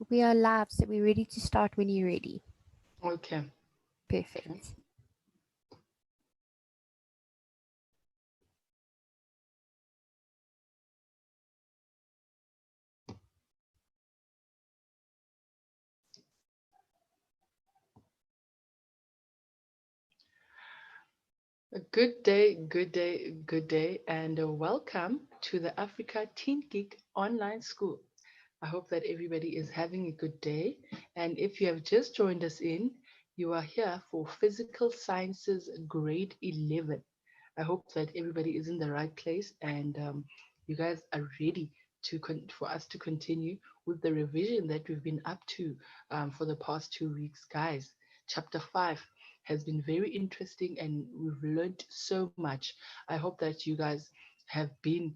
We are live, so we're ready to start when you're ready. Okay. Okay. Perfect. A good day, good day, good day, and welcome to the Africa Teen Geek Online School. I hope that everybody is having a good day. And if you have just joined us in, you are here for Physical Sciences Grade 11. I hope that everybody is in the right place and you guys are ready for us to continue with the revision that we've been up to for the past 2 weeks, guys. Chapter 5 has been very interesting and we've learned so much. I hope that you guys have been,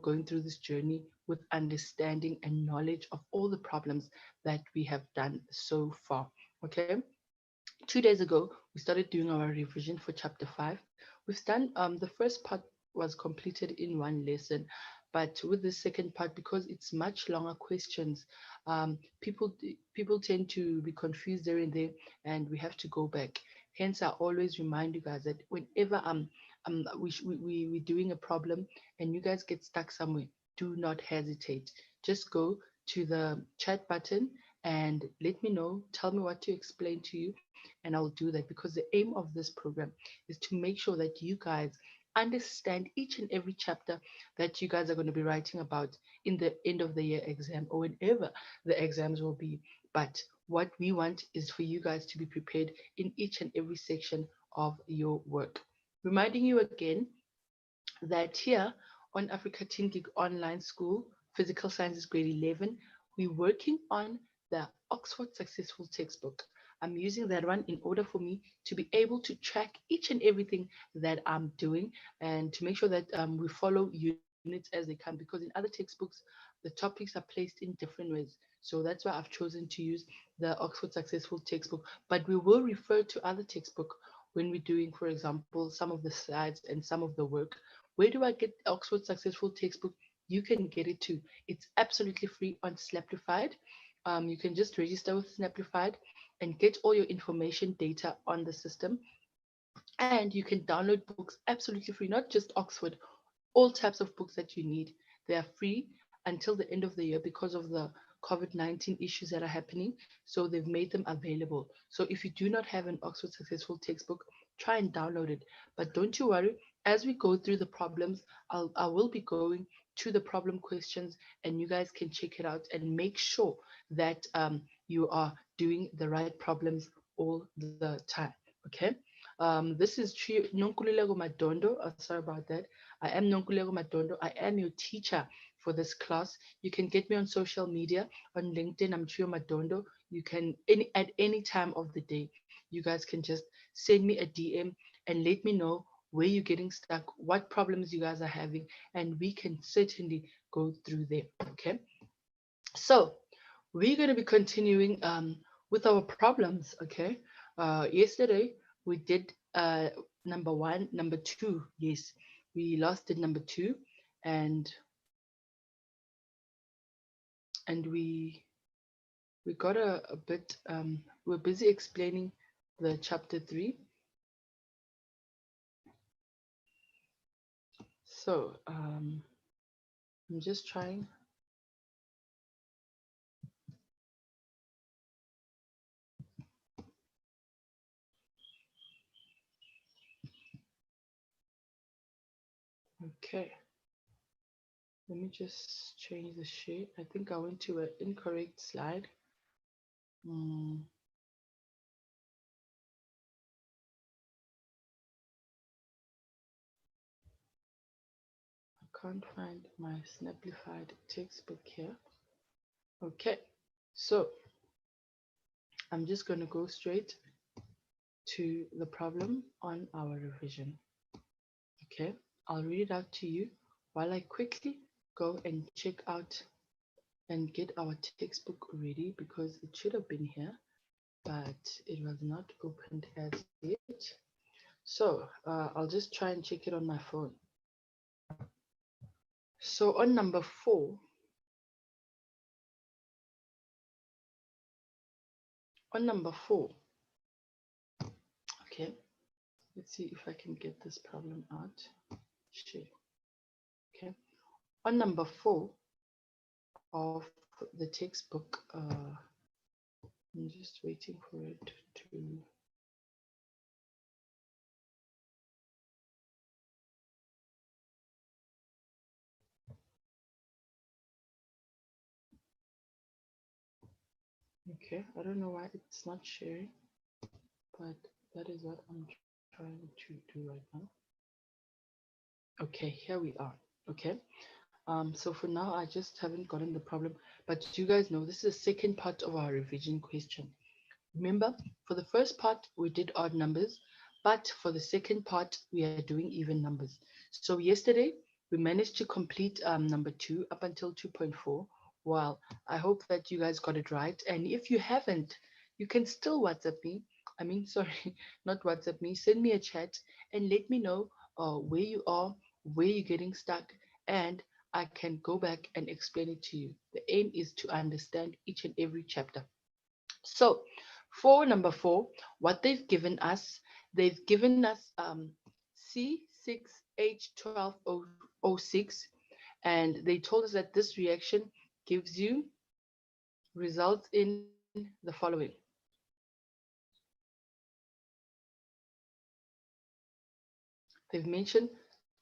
going through this journey with understanding and knowledge of all the problems that we have done so far. Okay. 2 days ago, we started doing our revision for chapter 5. We've done the first part was completed in one lesson, but with the second part, because it's much longer questions, people tend to be confused there and there, and we have to go back. Hence, I always remind you guys that whenever we're doing a problem and you guys get stuck somewhere, do not hesitate. Just go to the chat button and let me know. Tell me what to explain to you, and I'll do that because the aim of this program is to make sure that you guys understand each and every chapter that you guys are going to be writing about in the end of the year exam or whenever the exams will be. But what we want is for you guys to be prepared in each and every section of your work. Reminding you again that here on Africa Teen Geek Online School, Physical Sciences Grade 11, we're working on the Oxford Successful Textbook. I'm using that one in order for me to be able to track each and everything that I'm doing and to make sure that we follow units as they come because in other textbooks, the topics are placed in different ways. So that's why I've chosen to use the Oxford Successful Textbook. But we will refer to other textbook when we're doing, for example, some of the slides and some of the work. Where do I get Oxford Successful Textbook? You can get it too. It's absolutely free on Snaplified. You can just register with Snaplified and get all your information data on the system. And you can download books absolutely free, not just Oxford, all types of books that you need. They are free until the end of the year because of the COVID-19 issues that are happening. So they've made them available. So if you do not have an Oxford Successful textbook, try and download it. But don't you worry, as we go through the problems, I will be going to the problem questions and you guys can check it out and make sure that you are doing the right problems all the time. Okay. This is Nonkululeko Madondo. Sorry about that. I am Nonkululeko Madondo. I am your teacher for this class. You can get me on social media. On LinkedIn, I'm Trio Madondo. You can at any time of the day, you guys can just send me a DM and let me know where you're getting stuck, what problems you guys are having, and we can certainly go through them. Okay. So we're going to be continuing with our problems. Okay. Yesterday we did number one, number two. Yes, we lost at number two, and we got a bit. We're busy explaining the chapter 3. So I'm just trying. Okay. Let me just change the shape. I think I went to an incorrect slide. Mm, I can't find my Snaplified textbook here. Okay, so I'm just going to go straight to the problem on our revision. Okay, I'll read it out to you while I quickly go and check out and get our textbook ready because it should have been here, but it was not opened as yet. So I'll just try and check it on my phone. So on number 4, On number 4, okay, let's see if I can get this problem out. Share. Okay. On number 4 of the textbook, I'm just waiting for it to. Okay, I don't know why it's not sharing, but that is what I'm trying to do right now. Okay, here we are. Okay, so for now, I just haven't gotten the problem, but you guys know this is the second part of our revision question. Remember, for the first part, we did odd numbers, but for the second part, we are doing even numbers. So yesterday, we managed to complete number 2 up until 2.4. Well, I hope that you guys got it right. And if you haven't, you can still WhatsApp me. I mean, sorry, not WhatsApp me. Send me a chat and let me know where you are, where you're getting stuck, and I can go back and explain it to you. The aim is to understand each and every chapter. So for number 4, what they've given us C6H12O6, and they told us that this reaction gives you results in the following. They've mentioned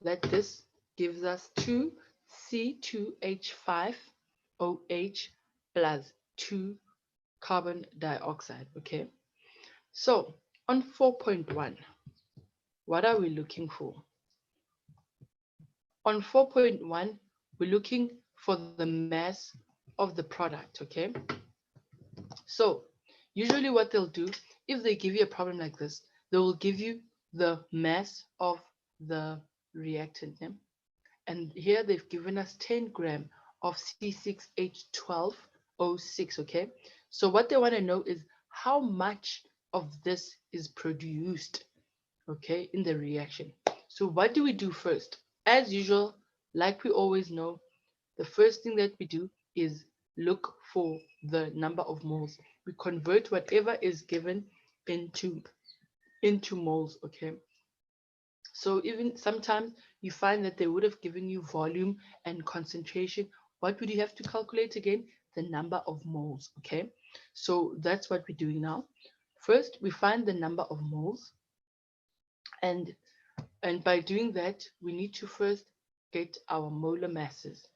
that this gives us 2C2H5OH plus 2 carbon dioxide. Okay, so on 4.1, what are we looking for? On 4.1, we're looking for the mass of the product, okay? So usually what they'll do, if they give you a problem like this, they will give you the mass of the reactant. Yeah? And here they've given us 10 gram of C6H12O6, okay? So what they want to know is how much of this is produced, okay, in the reaction. So what do we do first? As usual, like we always know, the first thing that we do is look for the number of moles. We convert whatever is given into moles, okay? So even sometimes you find that they would have given you volume and concentration. What would you have to calculate again? The number of moles, okay? So that's what we're doing now. First, we find the number of moles, and by doing that, we need to first get our molar masses.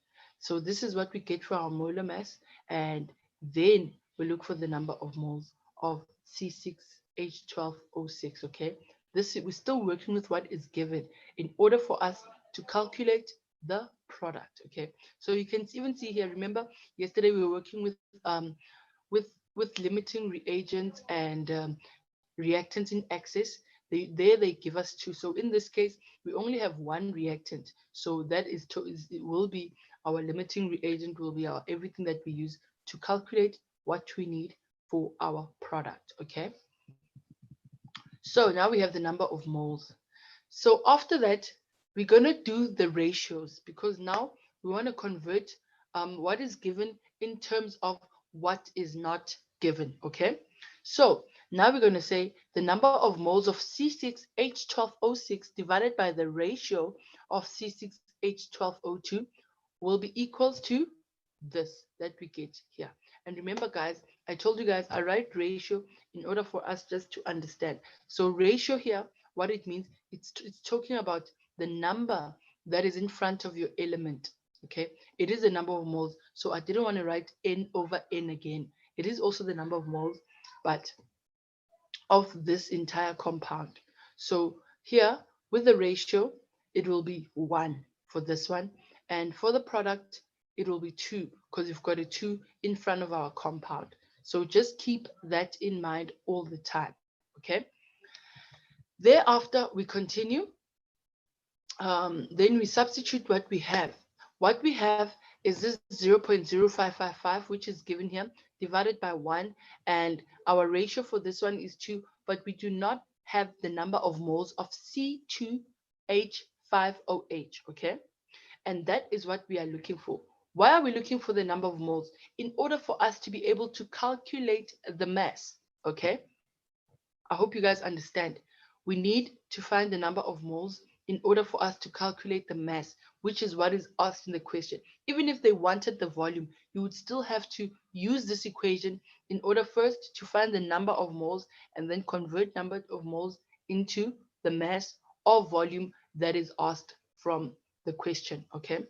So this is what we get for our molar mass, and then we look for the number of moles of C6H12O6, okay? This, we're still working with what is given in order for us to calculate the product, okay? So you can even see here, remember yesterday we were working with limiting reagents and reactants in excess. They give us 2. So in this case, we only have 1 reactant. So that it will be our limiting reagent, will be our everything that we use to calculate what we need for our product. Okay. So now we have the number of moles. So after that, we're gonna do the ratios, because now we want to convert what is given in terms of what is not given. Okay. So now we're going to say the number of moles of C6H12O6 divided by the ratio of C6H12O2 will be equals to this that we get here. And remember, guys, I told you guys I write ratio in order for us just to understand. So ratio here, what it means, it's talking about the number that is in front of your element. Okay, it is the number of moles. So I didn't want to write N over N again. It is also the number of moles, but of this entire compound. So here with the ratio, it will be 1 for this one. And for the product, it will be 2, because we've got a 2 in front of our compound. So just keep that in mind all the time. Okay. Thereafter, we continue. Then we substitute what we have. What we have is this 0.0555, which is given here, divided by 1. And our ratio for this one is 2, but we do not have the number of moles of C2H5OH, okay? And that is what we are looking for. Why are we looking for the number of moles? In order for us to be able to calculate the mass. Okay, I hope you guys understand. We need to find the number of moles in order for us to calculate the mass, which is what is asked in the question. Even if they wanted the volume, you would still have to use this equation in order first to find the number of moles and then convert number of moles into the mass or volume that is asked from the question. Okay,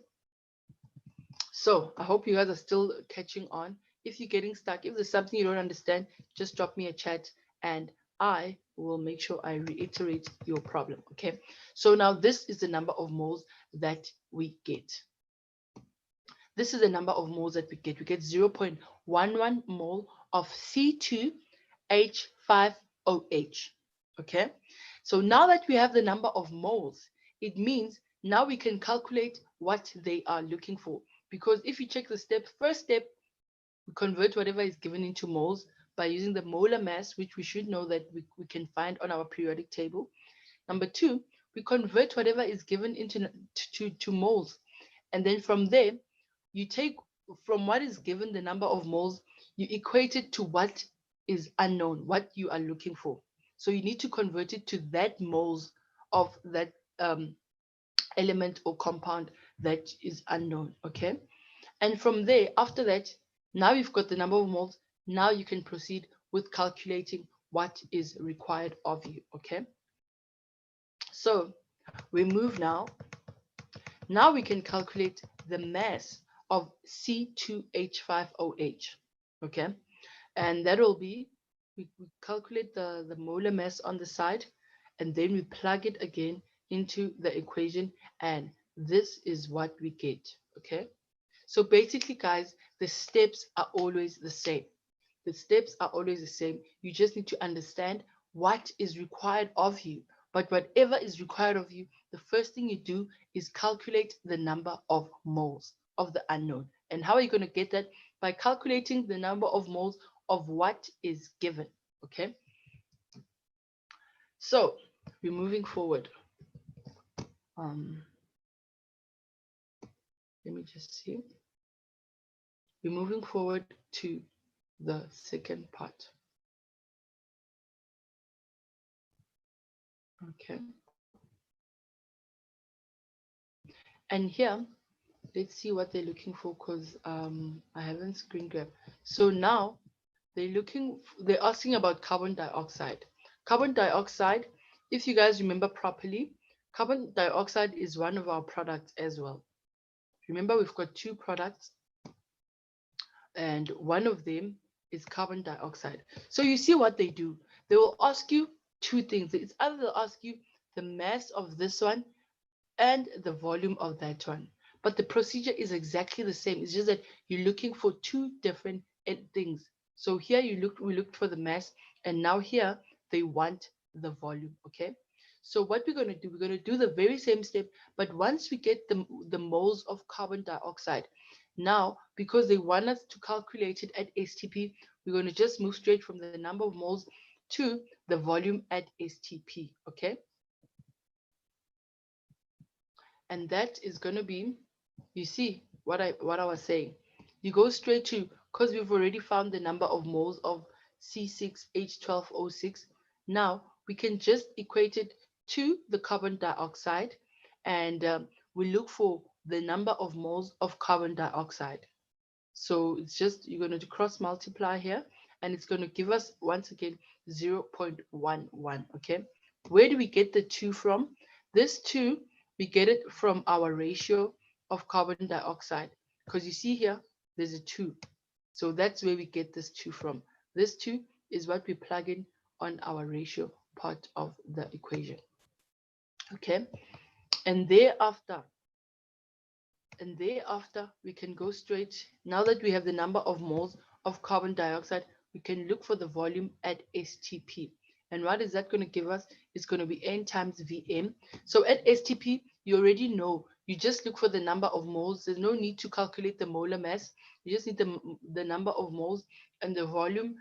so I hope you guys are still catching on. If you're getting stuck, if there's something you don't understand, just drop me a chat and I will make sure I reiterate your problem. Okay, so now this is the number of moles that we get. This is the number of moles that we get. We get 0.11 mole of C2H5OH. Okay, so now that we have the number of moles, it means now we can calculate what they are looking for. Because if you check the steps, first step, we convert whatever is given into moles by using the molar mass, which we should know that we can find on our periodic table. Number two, we convert whatever is given into to moles. And then from there, you take from what is given the number of moles, you equate it to what is unknown, what you are looking for. So you need to convert it to that moles of that element or compound that is unknown. Okay. And from there, after that, now you've got the number of moles. Now you can proceed with calculating what is required of you. Okay. So we move now. Now we can calculate the mass of C2H5OH. Okay. And that will be, we calculate the molar mass on the side, and then we plug it again into the equation. And this is what we get. Okay. So basically, guys, the steps are always the same. The steps are always the same. You just need to understand what is required of you. But whatever is required of you, the first thing you do is calculate the number of moles of the unknown. And how are you going to get that? By calculating the number of moles of what is given. Okay. So we're moving forward. Let me just see. We're moving forward to the second part. Okay. And here, let's see what they're looking for, because I haven't screen grabbed. So now they're asking about carbon dioxide. Carbon dioxide, if you guys remember properly, carbon dioxide is one of our products as well. Remember, we've got two products, and one of them is carbon dioxide. So you see what they do. They will ask you two things. It's either they'll ask you the mass of this one and the volume of that one. But the procedure is exactly the same. It's just that you're looking for two different things. So here we looked for the mass, and now here they want the volume. Okay. So what we're going to do, we're going to do the very same step, but once we get the moles of carbon dioxide, now because they want us to calculate it at STP, we're going to just move straight from the number of moles to the volume at STP. Okay. And that is going to be, you see what I was saying. You go straight to, because we've already found the number of moles of C6H12O6. Now we can just equate it to the carbon dioxide, and we look for the number of moles of carbon dioxide. So it's just, you're going to cross multiply here, and it's going to give us once again 0.11. Okay. Where do we get the 2 from? This 2, we get it from our ratio of carbon dioxide, because you see here there's a 2. So that's where we get this 2 from. This 2 is what we plug in on our ratio part of the equation. Okay. And thereafter we can go straight. Now that we have the number of moles of carbon dioxide, we can look for the volume at STP. And what is that going to give us? It's going to be N times Vm. So at STP, you already know, you just look for the number of moles. There's no need to calculate the molar mass. You just need the number of moles and the volume,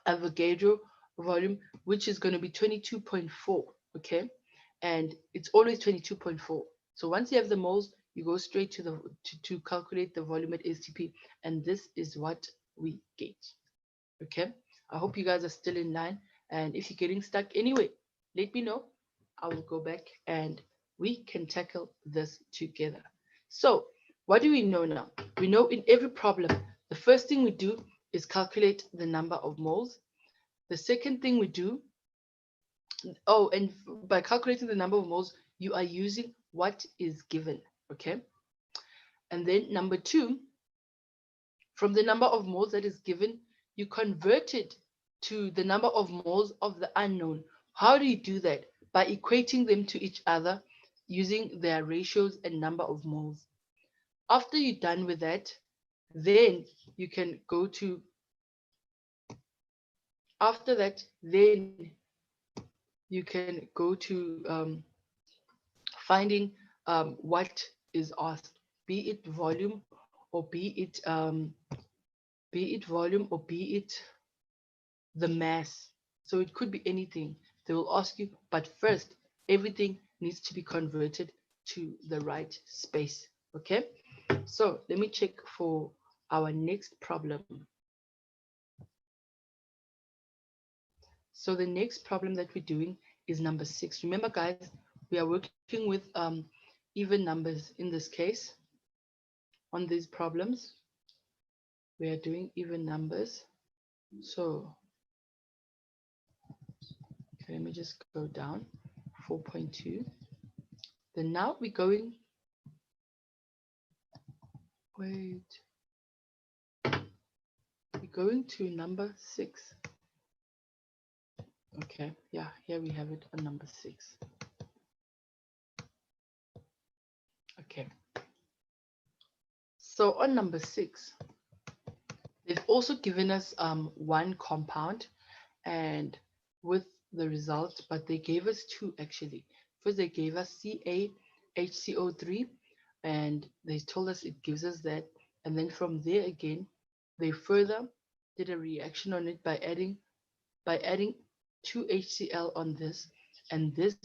Avogadro volume, which is going to be 22.4. Okay. And it's always 22.4. So once you have the moles, you go straight to to calculate the volume at STP, and this is what we get. Okay. I hope you guys are still in line. And if you're getting stuck anyway, let me know. I will go back and we can tackle this together. So, what do we know now? We know in every problem, the first thing we do is calculate the number of moles. The second thing we do, oh, and by calculating the number of moles, you are using what is given, okay? And then number two, from the number of moles that is given, you convert it to the number of moles of the unknown. How do you do that? By equating them to each other using their ratios and number of moles. After you're done with that, then you can go to, after that, then you can go to finding what is asked, be it volume or be it volume or be it the mass. So it could be anything. They will ask you, but first, everything needs to be converted to the right space. Okay? So let me check for our next problem. So the next problem that we're doing is number 6. Remember, guys, we are working with even numbers in this case. On these problems, we are doing even numbers. So okay, let me just go down 4.2. Then now we're going, wait, we're going to number 6. Okay, yeah, here we have it on number 6. Okay, so on number 6, they've also given us one compound and with the results, but they gave us two actually. First, they gave us CaHCO3, and they told us it gives us that. And then from there again, they further did a reaction on it by adding 2 HCl on this, and this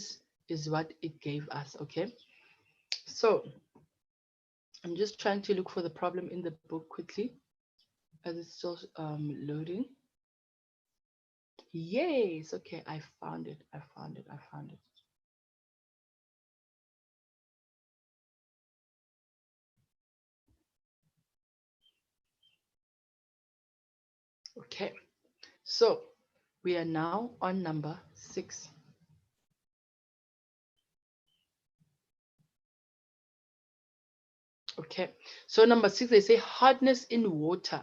is what it gave us. Okay, so I'm just trying to look for the problem in the book quickly as it's still loading. Yes, okay, I found it. Okay, so we are now on number 6. Okay, so number 6, they say hardness in water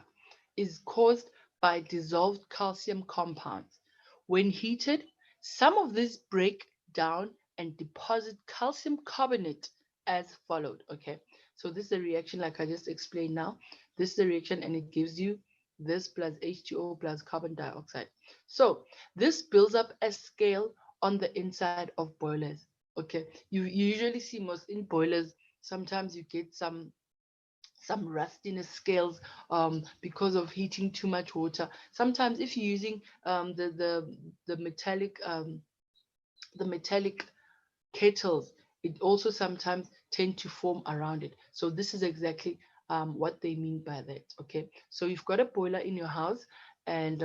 is caused by dissolved calcium compounds. When heated, some of these break down and deposit calcium carbonate as followed. Okay, so this is a reaction like I just explained now. This is a reaction and it gives you this plus H2O plus carbon dioxide. So this builds up a scale on the inside of boilers. Okay, you usually see most in boilers, sometimes you get some rustiness scales because of heating too much water. Sometimes if you're using the metallic kettles, it also sometimes tend to form around it. So this is exactly what they mean by that. Okay, so you've got a boiler in your house and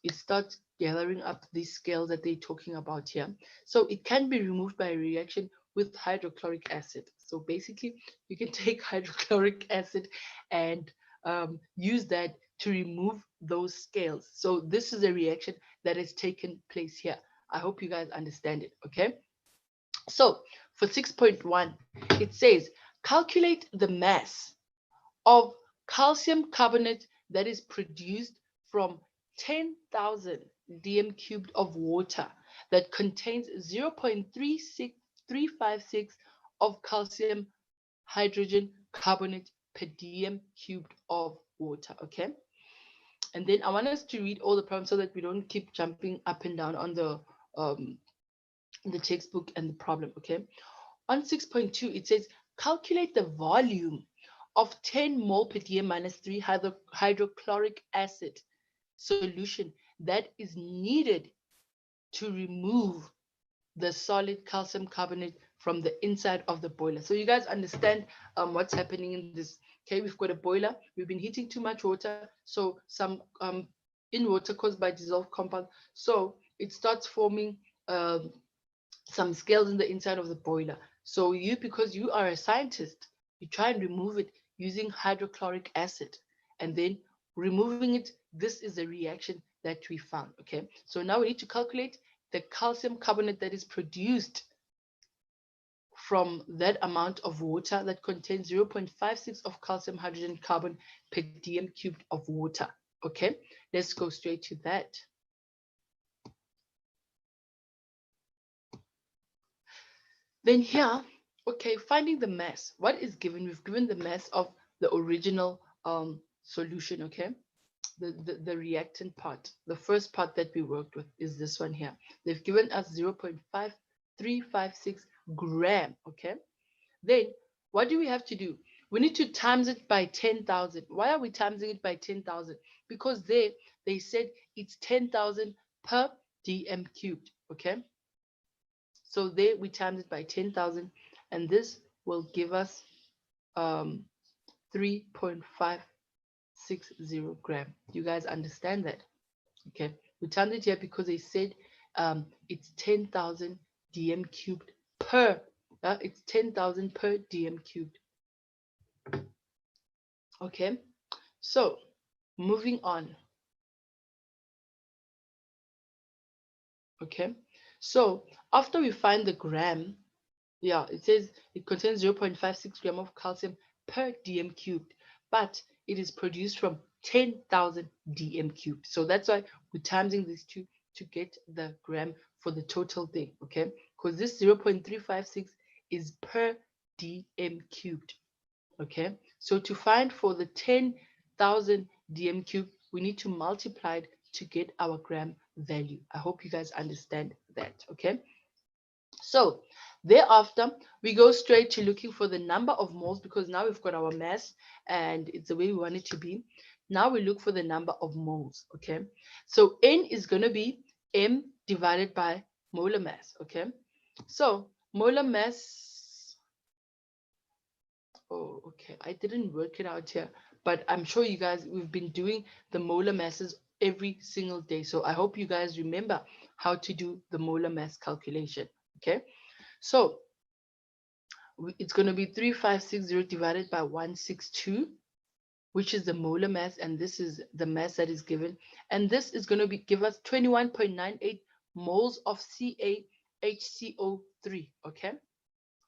it starts gathering up these scales that they're talking about here. So it can be removed by a reaction with hydrochloric acid. So basically, you can take hydrochloric acid and use that to remove those scales. So this is a reaction that has taken place here. I hope you guys understand it. Okay. So for 6.1, it says calculate the mass of calcium carbonate that is produced from 10,000 dm cubed of water that contains 0.356 of calcium hydrogen carbonate per dm cubed of water. Okay, and then I want us to read all the problems so that we don't keep jumping up and down on the textbook and the problem. Okay, on 6.2, it says calculate the volume of 10 mole per dm minus 3 hydrochloric acid solution that is needed to remove the solid calcium carbonate from the inside of the boiler. So you guys understand what's happening in this. Okay, we've got a boiler. We've been heating too much water, so some in water caused by dissolved compound. So it starts forming some scales in the inside of the boiler. So you, because you are a scientist, you try and remove it using hydrochloric acid, and then removing it. This is the reaction that we found. Okay, so now we need to calculate the calcium carbonate that is produced from that amount of water that contains 0.56 of calcium hydrogen carbon per dm cubed of water. Okay, let's go straight to that. Then here, okay, finding the mass. What is given? We've given the mass of the original solution, okay? The reactant part. The first part that we worked with is this one here. They've given us 0.5356 gram, okay? Then what do we have to do? We need to times it by 10,000. Why are we timesing it by 10,000? Because they said it's 10,000 per dm cubed, okay? So there we times it by 10,000, and this will give us 3.560 gram. You guys understand that? Okay, we timed it here because they said it's 10,000 dm cubed per. It's 10,000 per dm cubed. Okay, so moving on. Okay, so after we find the gram, yeah, it says it contains 0.56 gram of calcium per dm cubed, but it is produced from 10,000 dm cubed. So that's why we're timesing these two to get the gram for the total thing, okay? Because this 0.356 is per dm cubed, okay? So to find for the 10,000 dm cubed, we need to multiply it to get our gram value. I hope you guys understand that, okay? So thereafter, we go straight to looking for the number of moles, because now we've got our mass and it's the way we want it to be. Now we look for the number of moles, okay? So N is going to be M divided by molar mass, okay? So molar mass, oh, okay, I didn't work it out here, but I'm sure you guys, we've been doing the molar masses every single day. So I hope you guys remember how to do the molar mass calculation, okay? So it's going to be 3560 divided by 162, which is the molar mass, and this is the mass that is given. And this is going to give us 21.98 moles of CaHCO3, okay?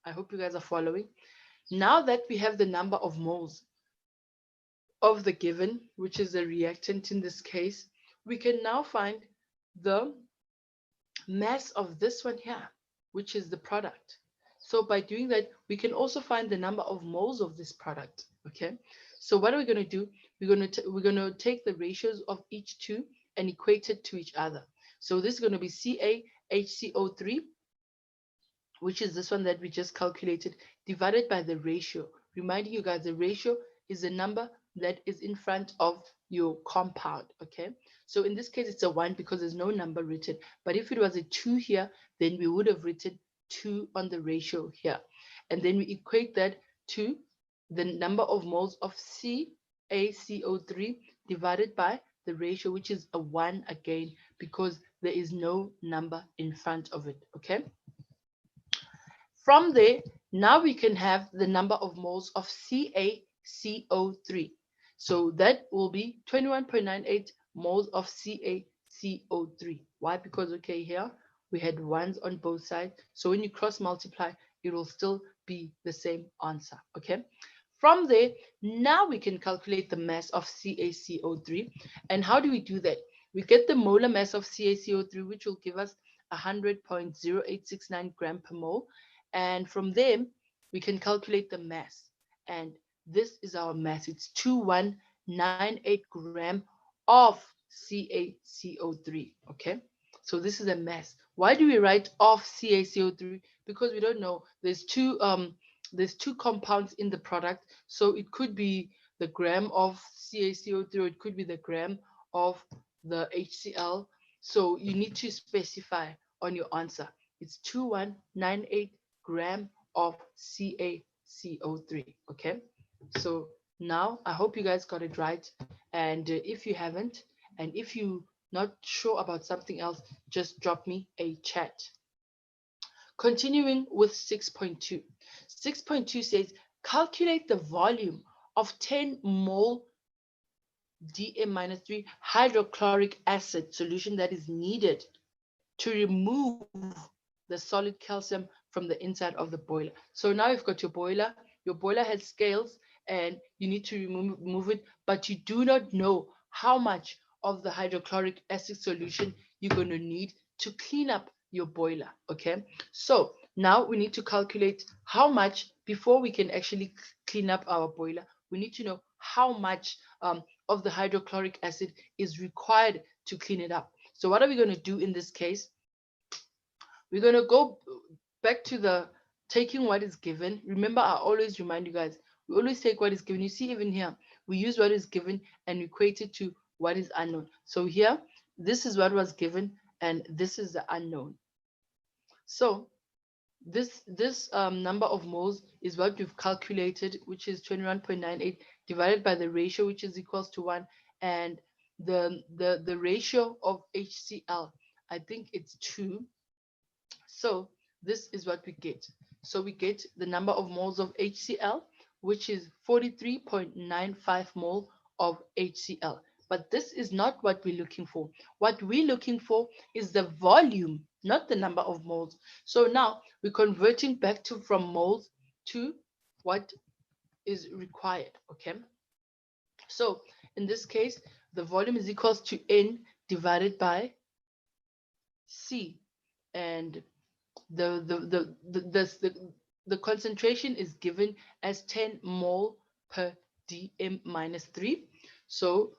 I hope you guys are following. Now that we have the number of moles of the given, which is the reactant in this case, we can now find the mass of this one here, which is the product. So by doing that, we can also find the number of moles of this product, okay? So what are we going to do? We're going to take the ratios of each two and equate it to each other. So this is going to be CaHCO3, which is this one that we just calculated, divided by the ratio. Reminding you guys, the ratio is the number that is in front of your compound, okay? So in this case, it's a 1 because there's no number written. But if it was a 2 here, then we would have written 2 on the ratio here. And then we equate that to the number of moles of CaCO3 divided by the ratio, which is a 1 again, because there is no number in front of it, okay? From there, now we can have the number of moles of CaCO3. So that will be 21.98 moles of CaCO3. Why? Because, okay, here we had ones on both sides. So when you cross multiply, it will still be the same answer, okay? From there, now we can calculate the mass of CaCO3. And how do we do that? We get the molar mass of CaCO3, which will give us 100.0869 gram per mole. And from there, we can calculate the mass. And this is our mass. It's 2198 gram of CaCO3, okay? So this is a mass. Why do we write of CaCO3? Because we don't know. There's two compounds in the product. So it could be the gram of CaCO3, or it could be the gram of the HCl. So you need to specify on your answer. It's 2198 gram of CaCO3, okay? So now I hope you guys got it right. And if you haven't, And if you're not sure about something else, just drop me a chat. Continuing with 6.2. 6.2 says calculate the volume of 10 mole Dm-3 hydrochloric acid solution that is needed to remove the solid calcium from the inside of the boiler. So now you've got your boiler has scales and you need to remove it, but you do not know how much of the hydrochloric acid solution you're going to need to clean up your boiler. Okay, so now we need to calculate how much before we can actually clean up our boiler. We need to know how much of the hydrochloric acid is required to clean it up. So what are we going to do in this case? We're going to go back to the taking what is given. Remember, I always remind you guys, we always take what is given. You see, even here, we use what is given and equate it to what is unknown. So here, this is what was given, and this is the unknown. So this number of moles is what we've calculated, which is 21.98 divided by the ratio, which is equals to 1, and the ratio of HCl, I think it's 2. So this is what we get. So we get the number of moles of HCl, which is 43.95 mole of HCl. But this is not what we're looking for. What we're looking for is the volume, not the number of moles. So now we're converting back to from moles to what is required. Okay. So in this case, the volume is equals to N divided by C, and the concentration is given as 10 mole per dm minus 3. So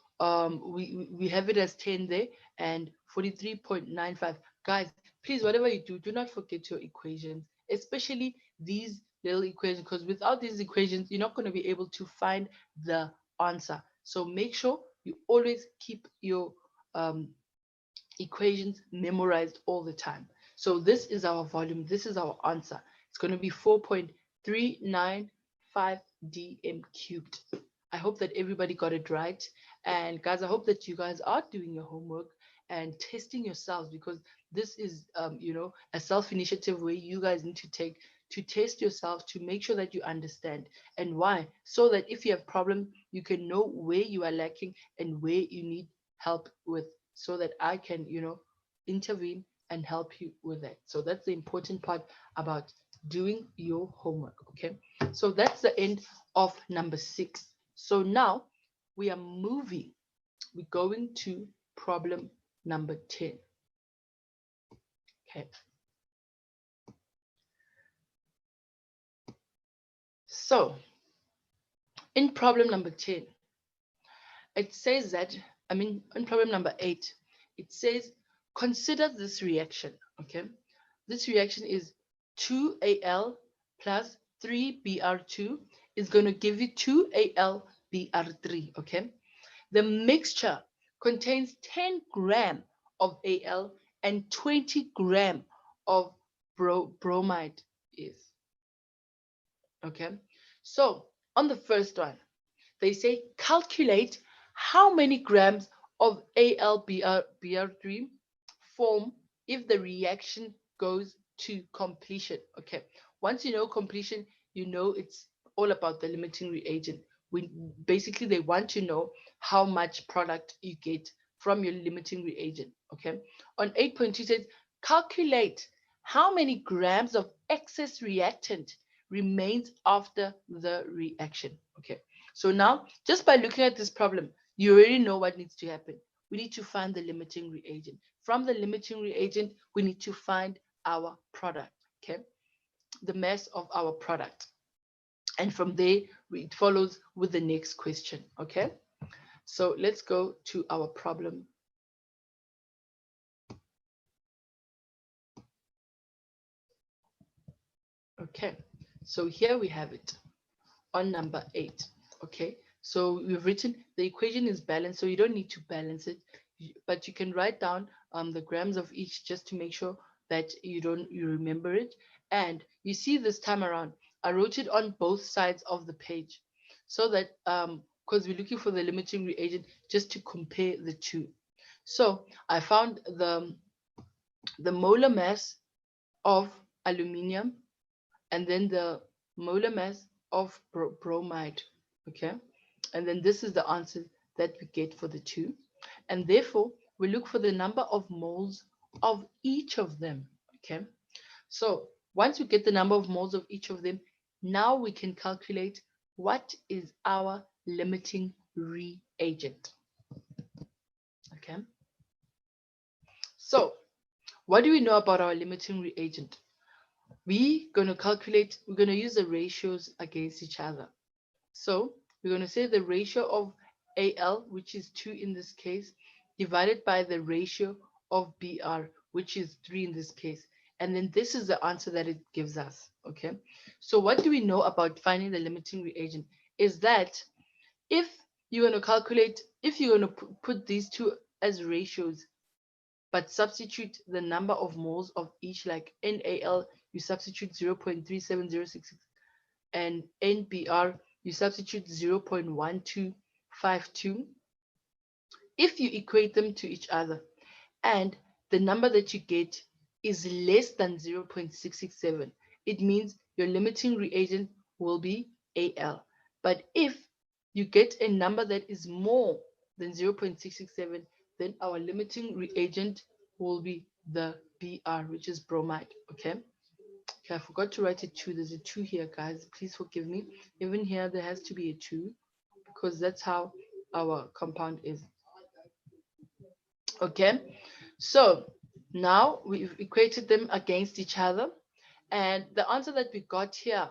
we have it as 10 there and 43.95. Guys, please, whatever you do, do not forget your equations, especially these little equations, because without these equations, you're not going to be able to find the answer. So make sure you always keep your equations memorized all the time. So this is our volume. This is our answer. It's going to be 4.395 dm cubed. I hope that everybody got it right. And guys, I hope that you guys are doing your homework and testing yourselves, because this is, a self-initiative way you guys need to take to test yourself, to make sure that you understand and why, so that if you have problem, you can know where you are lacking and where you need help with, so that I can, intervene and help you with that. So that's the important part about doing your homework. Okay. So that's the end of number 6. So now we are moving, we're going to problem number 10. Okay. So in problem number 10, it says that, in problem number 8, it says, consider this reaction. Okay. This reaction is 2Al plus 3Br2 is going to give you 2AlBr3. Okay. The mixture contains 10 gram of Al and 20 gram of bromide is. Okay. So on the first one, they say calculate how many grams of AlBr3 form if the reaction goes to completion. Okay, once you know completion, you know it's all about the limiting reagent. Basically they want to know how much product you get from your limiting reagent. Okay, on 8.2 says calculate how many grams of excess reactant remains after the reaction. Okay, so now just by looking at this problem, you already know what needs to happen. We need to find the limiting reagent. From the limiting reagent, we need to find our product. Okay, the mass of our product, and from there it follows with the next question. Okay, so let's go to our problem. Okay, so here we have it on number 8. Okay, so we've written the equation is balanced, so you don't need to balance it, but you can write down the grams of each just to make sure that you remember it. And you see this time around, I wrote it on both sides of the page, so that because we're looking for the limiting reagent, just to compare the two. So I found the molar mass of aluminium and then the molar mass of bromide. Okay, and then this is the answer that we get for the two, and therefore we look for the number of moles of each of them. Okay, so once we get the number of moles of each of them, now we can calculate what is our limiting reagent. Okay, so what do we know about our limiting reagent? We're going to use the ratios against each other. So we're going to say the ratio of AL, which is 2 in this case, divided by the ratio of BR, which is 3 in this case. And then this is the answer that it gives us. Okay. So what do we know about finding the limiting reagent? Is that if you're going to calculate, if you're going to put these two as ratios, but substitute the number of moles of each, like NaL, you substitute 0.37066, and NBr, you substitute 0.1252. If you equate them to each other and the number that you get is less than 0.667, it means your limiting reagent will be Al. But if you get a number that is more than 0.667, then our limiting reagent will be the Br, which is bromide. Okay. Okay, I forgot to write a 2. There's a 2 here, guys. Please forgive me. Even here, there has to be a 2 because that's how our compound is. Okay, so now we've equated them against each other, and the answer that we got here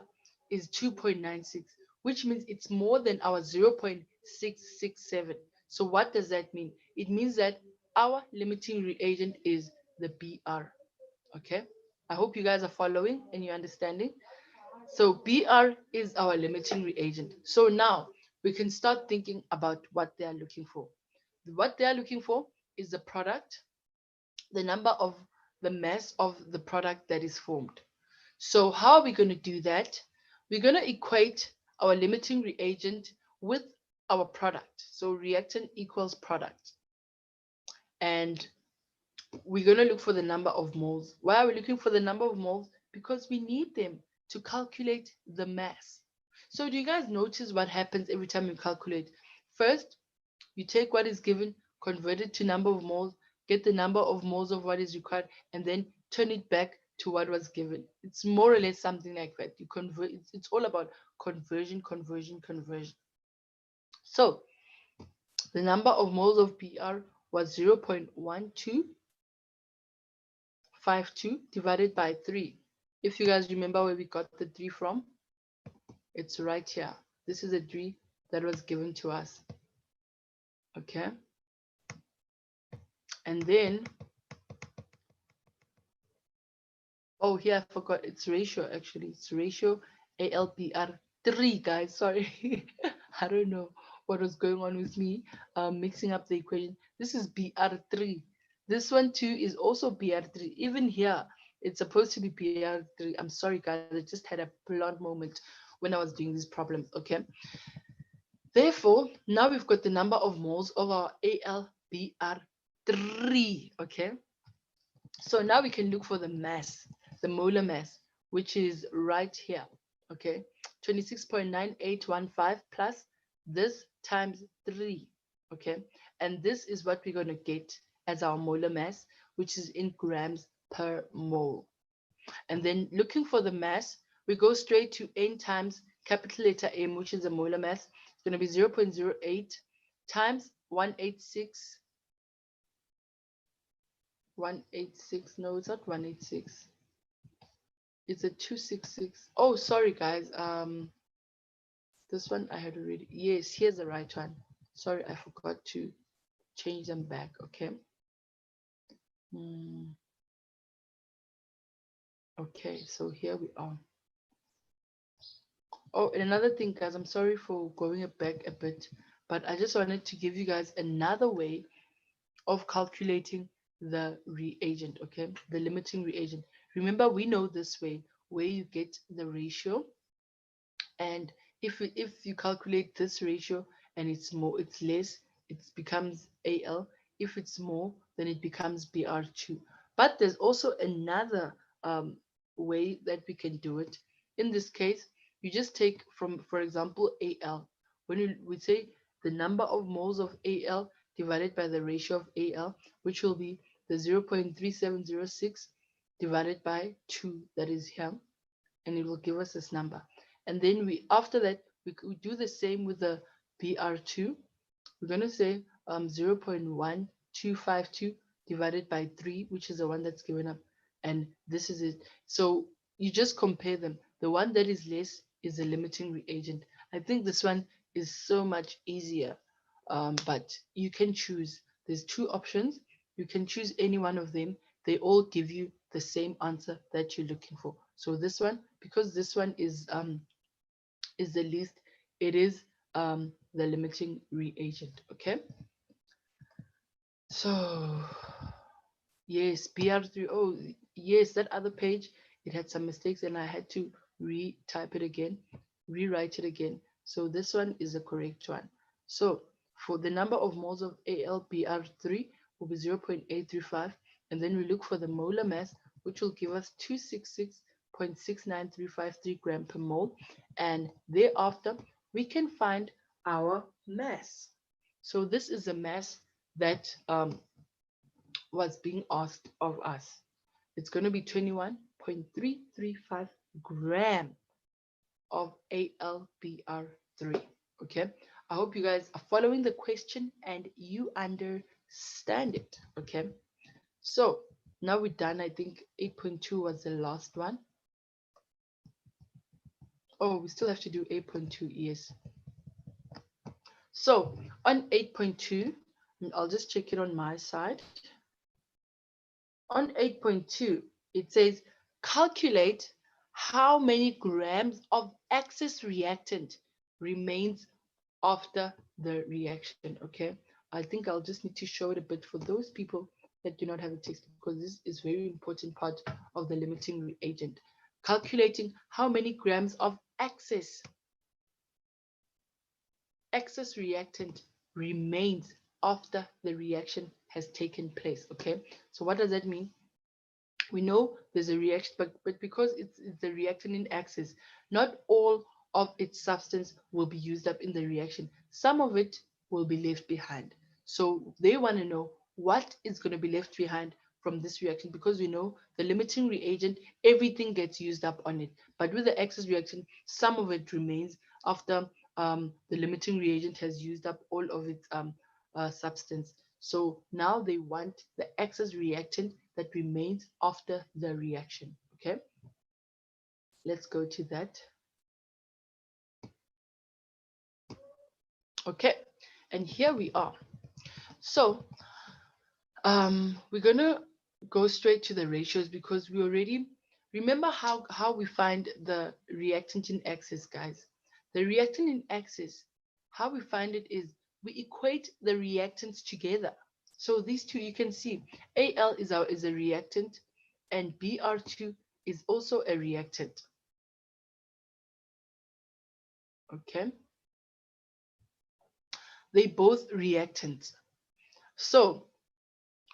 is 2.96, which means it's more than our 0.667. So what does that mean? It means that our limiting reagent is the Br. Okay, I hope you guys are following and you're understanding. So Br is our limiting reagent. So now we can start thinking about what they are looking for. What they are looking for is the product, the number of the mass of the product that is formed. So how are we going to do that? We're going to equate our limiting reagent with our product. So reactant equals product. And we're going to look for the number of moles. Why are we looking for the number of moles? Because we need them to calculate the mass. So do you guys notice what happens every time you calculate? First, you take what is given, convert it to number of moles, get the number of moles of what is required, and then turn it back to what was given. It's more or less something like that. You convert. It's all about conversion, conversion, conversion. So the number of moles of Br was 0.1252 divided by 3. If you guys remember where we got the 3 from, it's right here. This is a 3 that was given to us. Okay. And then, oh, here I forgot, it's ratio actually. It's ratio ALBR3, guys. Sorry. I don't know what was going on with me mixing up the equation. This is BR3. This one too is also BR3. Even here, it's supposed to be BR3. I'm sorry, guys. I just had a blonde moment when I was doing these problems. Okay. Therefore, now we've got the number of moles of our ALBR3. Okay. So now we can look for the mass, the molar mass, which is right here. Okay, 26.9815 plus this times 3. Okay, and this is what we're going to get as our molar mass, which is in grams per mole. And then looking for the mass, we go straight to N times capital letter M, which is the molar mass. It's going to be 0.08 times 186. No, it's not 186. It's a 266. Oh, sorry, guys. This one I had already. Yes, here's the right one. Sorry, I forgot to change them back. Okay. Okay, so here we are. Oh, and another thing, guys, I'm sorry for going back a bit, but I just wanted to give you guys another way of calculating the reagent, okay? The limiting reagent. Remember, we know this way where you get the ratio, and if you calculate this ratio and it's less, it becomes AL. If it's more, then it becomes Br2. But there's also another way that we can do it. In this case, you just take from, for example, Al. When we say the number of moles of Al divided by the ratio of Al, which will be the 0.3706 divided by 2, that is here, and it will give us this number. And then after that, we could do the same with the Br2. We're going to say 0.1252 divided by 3, which is the one that's given up. And this is it. So you just compare them. The one that is less is the limiting reagent. I think this one is so much easier, but you can choose. There's two options. You can choose any one of them. They all give you the same answer that you're looking for. So this one, because this one is the least, it is the limiting reagent. Okay, so yes, BR3. Oh yes, that other page, it had some mistakes and I had to retype it again, rewrite it again. So this one is the correct one. So for the number of moles of AlBr3 will be 0.835, and then we look for the molar mass, which will give us 266.69353 gram per mole, and thereafter we can find our mass. So this is the mass that was being asked of us. It's going to be 21.335 gram of AlBr3. Okay, I hope you guys are following the question and you understand it. Okay, so now we're done. I think 8.2 was the last one. Oh, we still have to do 8.2. Yes. So on 8.2, I'll just check it on my side. On 8.2, it says calculate how many grams of excess reactant remains after the reaction. Okay, I think I'll just need to show it a bit for those people that do not have a text, because this is very important part of the limiting reagent. Calculating how many grams of excess reactant remains after the reaction has taken place. Okay, so what does that mean? We know there's a reaction, but because it's the reactant in excess, not all of its substance will be used up in the reaction. Some of it will be left behind. So they want to know what is going to be left behind from this reaction, because we know the limiting reagent, everything gets used up on it. But with the excess reaction, some of it remains after the limiting reagent has used up all of its substance. So now they want the excess reactant that remains after the reaction. Okay, let's go to that. Okay, and here we are. So we're gonna go straight to the ratios, because we already remember how we find the reactant in excess, guys. The reactant in excess, how we find it is we equate the reactants together. So these two, you can see Al is a reactant, and Br2 is also a reactant. Okay, they both reactants. So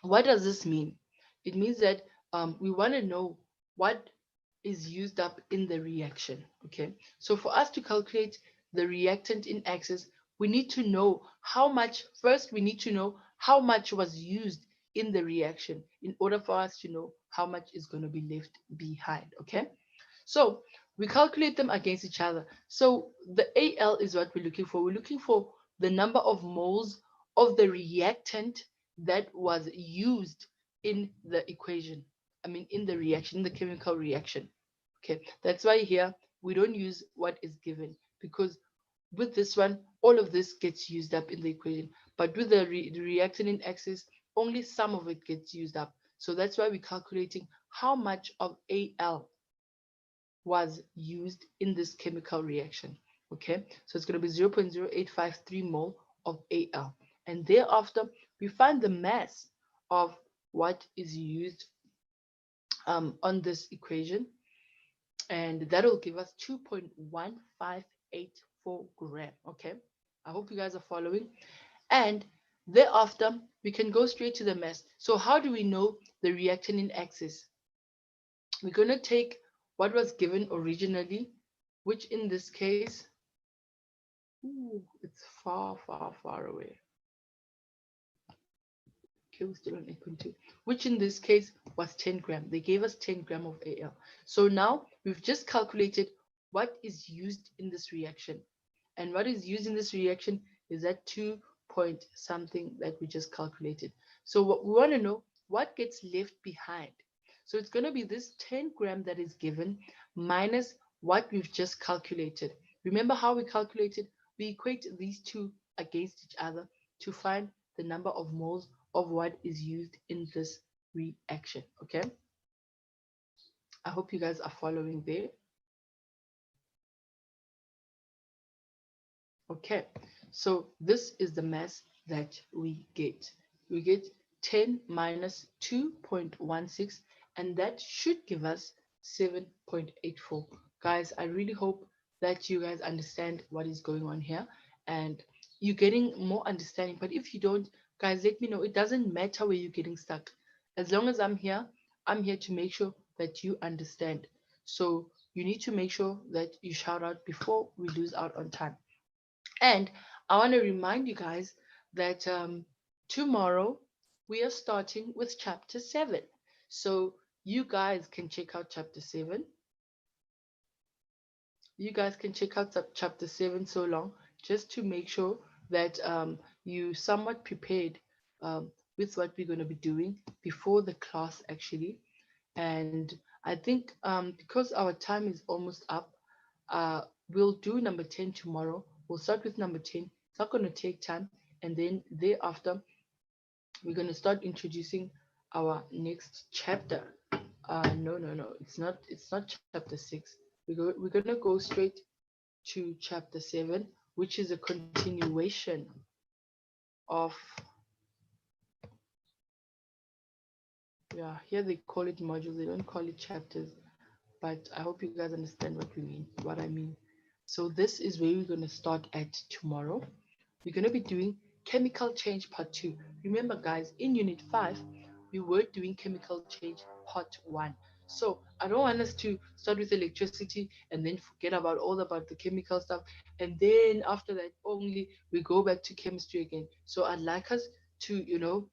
what does this mean? It means that we want to know what is used up in the reaction. Okay, so for us to calculate the reactant in excess, we need to know how much. First, we need to know how much was used in the reaction in order for us to know how much is going to be left behind. Okay, so we calculate them against each other. So the Al is what we're looking for. We're looking for the number of moles of the reactant that was used in the equation. I mean, in the reaction, in the chemical reaction. Okay, that's why here we don't use what is given, because with this one, all of this gets used up in the equation. But with the reactant in excess, only some of it gets used up. So that's why we're calculating how much of Al was used in this chemical reaction. Okay, so it's going to be 0.0853 mole of Al. And thereafter, we find the mass of what is used on this equation, and that will give us 2.1584 gram. Okay, I hope you guys are following. And Thereafter, we can go straight to the mass. So how do we know the reactant in excess? We're going to take what was given originally, which in this case, ooh, it's far, far, far away. Okay, we're still on equal 2, which in this case was 10 gram. They gave us 10 gram of Al. So now we've just calculated what is used in this reaction. And what is used in this reaction is that 2 point something that we just calculated. So what we want to know, what gets left behind. So it's going to be this 10 gram that is given minus what we've just calculated. Remember how we calculated? We equate these two against each other to find the number of moles of what is used in this reaction. Okay, I hope you guys are following there. Okay, so this is the mass that we get. We get 10 minus 2.16, and that should give us 7.84. Guys, I really hope that you guys understand what is going on here and you're getting more understanding. But if you don't, guys, let me know. It doesn't matter where you're getting stuck. As long as I'm here to make sure that you understand. So you need to make sure that you shout out before we lose out on time. And I want to remind you guys that tomorrow we are starting with chapter 7. So you guys can check out chapter 7. You guys can check out chapter 7 so long just to make sure that you somewhat prepared with what we're going to be doing before the class actually. And I think because our time is almost up, uh, we'll do number 10 tomorrow. We'll start with number 10. It's not going to take time. And then thereafter, we're going to start introducing our next chapter. No, no, no. It's not chapter 6. We're going to go straight to chapter 7, which is a continuation of, yeah, here they call it modules. They don't call it chapters. But I hope you guys understand what I mean. So this is where we're going to start at tomorrow. We're going to be doing chemical change part 2. Remember guys, in unit 5, we were doing chemical change part 1. So I don't want us to start with electricity and then forget about the chemical stuff. And then after that, only we go back to chemistry again. So I'd like us to,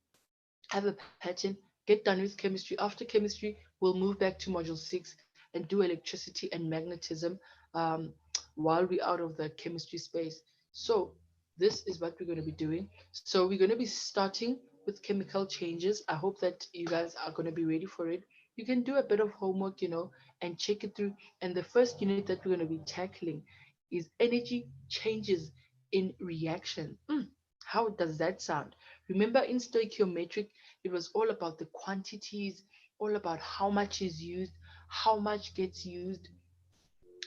have a pattern, get done with chemistry. After chemistry, we'll move back to module 6 and do electricity and magnetism um, while we're out of the chemistry space. So this is what we're going to be doing. So we're going to be starting with chemical changes. I hope that you guys are going to be ready for it. You can do a bit of homework, and check it through. And the first unit that we're going to be tackling is energy changes in reaction. How does that sound? Remember in stoichiometric, it was all about the quantities, all about how much is used, how much gets used,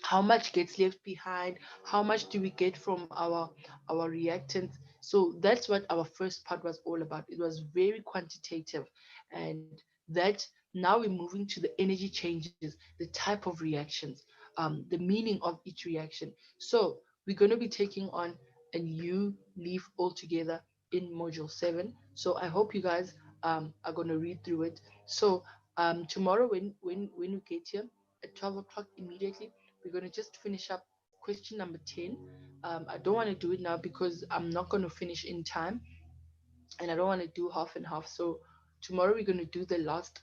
how much gets left behind, how much do we get from our reactants. So that's what our first part was all about. It was very quantitative, and that now we're moving to the energy changes, the type of reactions, the meaning of each reaction. So we're going to be taking on a new leaf altogether in module 7. So I hope you guys are going to read through it. So tomorrow when we get here at 12 o'clock immediately, we're going to just finish up question number 10. I don't want to do it now because I'm not going to finish in time and I don't want to do half and half. So tomorrow we're going to do the last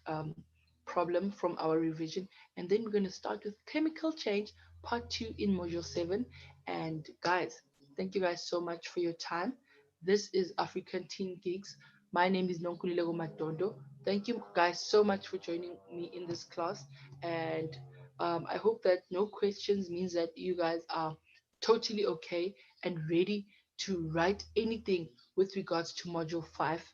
problem from our revision, and then we're going to start with chemical change part 2 in module 7. And guys, thank you guys so much for your time. This is African Teen Geeks. My name is Nonkulilego Matondo. Thank you guys so much for joining me in this class, and I hope that no questions means that you guys are totally okay and ready to write anything with regards to module 5,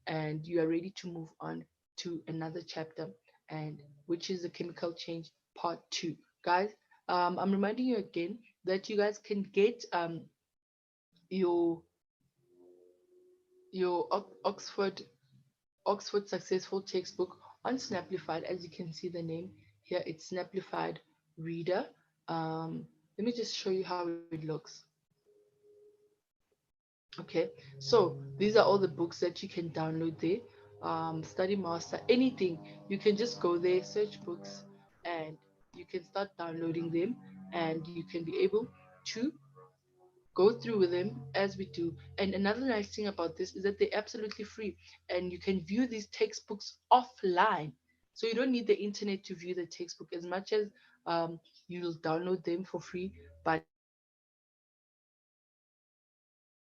and you are ready to move on to another chapter, and which is the chemical change part 2. Guys, I'm reminding you again that you guys can get your Oxford Successful Textbook on Snaplified. As you can see the name here, it's Snaplified Reader. Let me just show you how it looks. Okay, so these are all the books that you can download there. Study Master, anything. You can just go there, search books, and you can start downloading them, and you can be able to go through with them as we do. And another nice thing about this is that they're absolutely free, and you can view these textbooks offline. So you don't need the internet to view the textbook as much as you'll download them for free, but